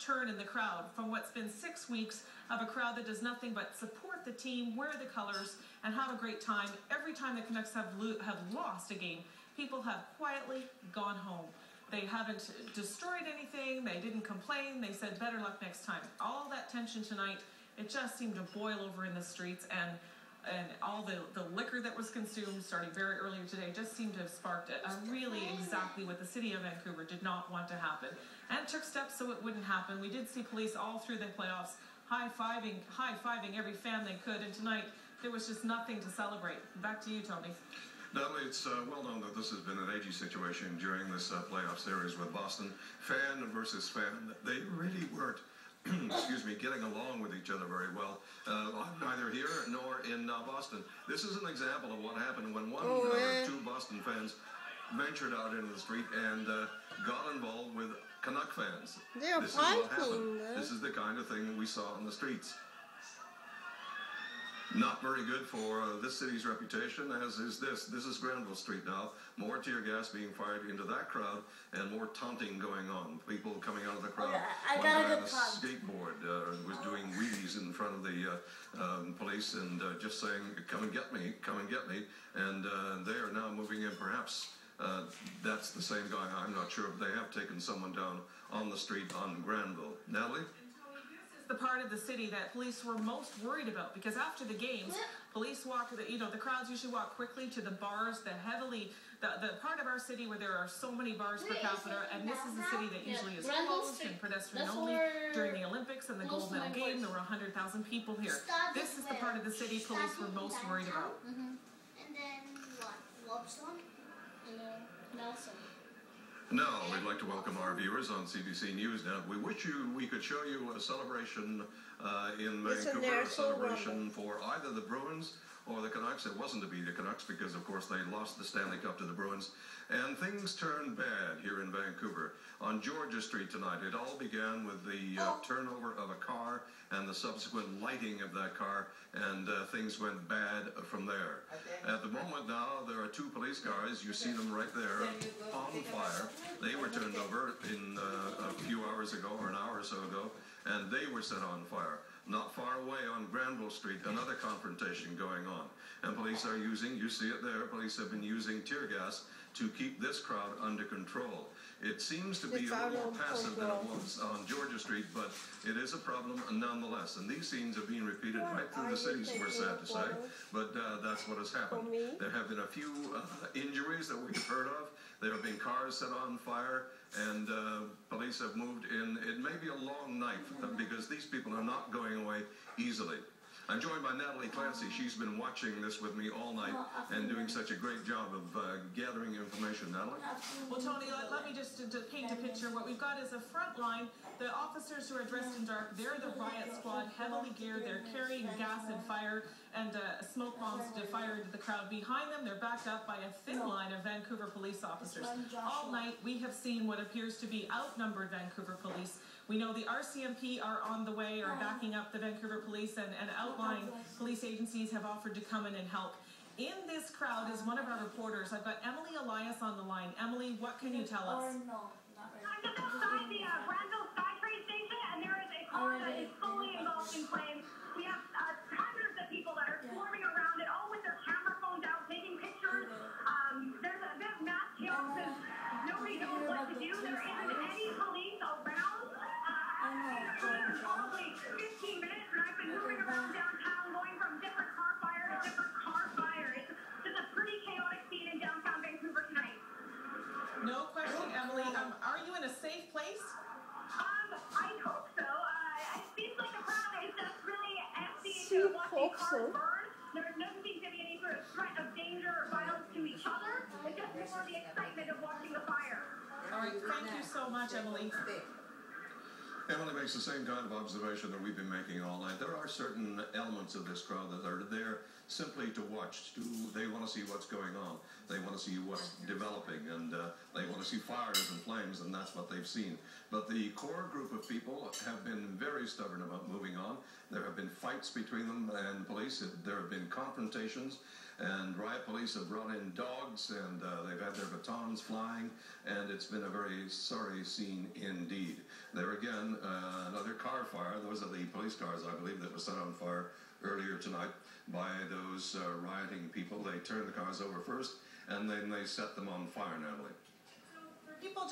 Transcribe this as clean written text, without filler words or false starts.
turn in the crowd from what's been 6 weeks of a crowd that does nothing but support the team, wear the colors, and have a great time. Every time the Canucks have lost a game, people have quietly gone home. They haven't destroyed anything. They didn't complain. They said better luck next time. All that tension tonight, it just seemed to boil over in the streets, and all the liquor that was consumed starting very earlier today just seemed to have sparked it. Really exactly what the city of Vancouver did not want to happen, and took steps so it wouldn't happen. We did see police all through the playoffs high-fiving every fan they could, and tonight there was just nothing to celebrate. Back to you, Tony. Natalie, it's well known that this has been an edgy situation during this playoff series with Boston. Fan versus fan. They really weren't excuse me, getting along with each other very well, neither here nor in Boston. This is an example of what happened when one or two Boston fans ventured out into the street and got involved with Canuck fans. This is what happened. This is the kind of thing we saw on the streets. Not very good for this city's reputation, as is this. This is Granville Street now. More tear gas being fired into that crowd and more taunting going on. People coming out of the crowd. One guy on a skateboard was doing wheelies in front of the police and just saying, come and get me, come and get me. And they are now moving in. Perhaps that's the same guy. I'm not sure if they have taken someone down on the street on Granville. Natalie? The part of the city that police were most worried about, because after the games, police walk, the crowds usually walk quickly to the bars, the part of our city where there are so many bars per capita, and this is a city that usually is closed and pedestrian only. During the Olympics and the gold medal game, there were 100,000 people here. This is the part of the city police were most worried about. And then what? Lobson? And then Nelson. Now, we'd like to welcome our viewers on CBC News Now. We wish we could show you a celebration in Vancouver, a celebration for either the Bruins or the Canucks. It wasn't to be the Canucks because, of course, they lost the Stanley Cup to the Bruins. And things turned bad here in Vancouver. On Georgia Street tonight, it all began with the turnover of a car and the subsequent lighting of that car, and things went bad from there. At the moment now, there are two police cars. You see them right there on fire. They were turned over in a few hours ago, or an hour or so ago, and they were set on fire. Not far away on Granville Street, another confrontation going on. And police are using, you see it there, police have been using tear gas to keep this crowd under control. It seems to be a little more passive than it was on Georgia Street, but it is a problem nonetheless. And these scenes are being repeated right through the cities, we're sad to say, but that's what has happened. There have been a few injuries that we've heard of. There have been cars set on fire, and police have moved in. It may be a long night for them because these people are not going away easily. I'm joined by Natalie Clancy. She's been watching this with me all night and doing such a great job of gathering information. Natalie? Well, Tony, let me just paint a picture. What we've got is a front line. The officers who are dressed in dark, they're the riot squad, heavily geared. They're carrying gas and fire and smoke bombs to fire into the crowd. Behind them, they're backed up by a thin line of Vancouver police officers. All night, we have seen what appears to be outnumbered Vancouver police. We know the RCMP are on the way, are backing up the Vancouver police, and outlying police agencies have offered to come in and help. In this crowd is one of our reporters. I've got Emily Elias on the line. Emily, what can you tell us? I'm just outside the Granville SkyTrain station, and there is a car that is fully engulfed in flames. We have hundreds of people that are swarming around it, all with their camera phones out, taking pictures. There's a bit of mass chaos because nobody knows what to do. There isn't any police around. Probably 15 minutes, and I've been moving around downtown, going from different car fire to different car fire. It's just a pretty chaotic scene in downtown Vancouver tonight. No question, Emily. Are you in a safe place? I hope so. It seems like the crowd is just really empty to watching cars burn. There doesn't seem to be any sort of threat of danger or violence to each other. It's just more the excitement of watching the fire. All right, thank you so much, Emily. Emily makes the same kind of observation that we've been making all night. There are certain elements of this crowd that are there simply to watch. They want to see what's going on. They want to see what's developing, and they want to see fires and flames, and that's what they've seen. But the core group of people have been very stubborn about moving on. There have been fights between them and police. There have been confrontations. And riot police have brought in dogs, and they've had their batons flying, and it's been a very sorry scene indeed. There again, another car fire. Those are the police cars, I believe, that were set on fire earlier tonight by those rioting people. They turned the cars over first, and then they set them on fire, Natalie. People just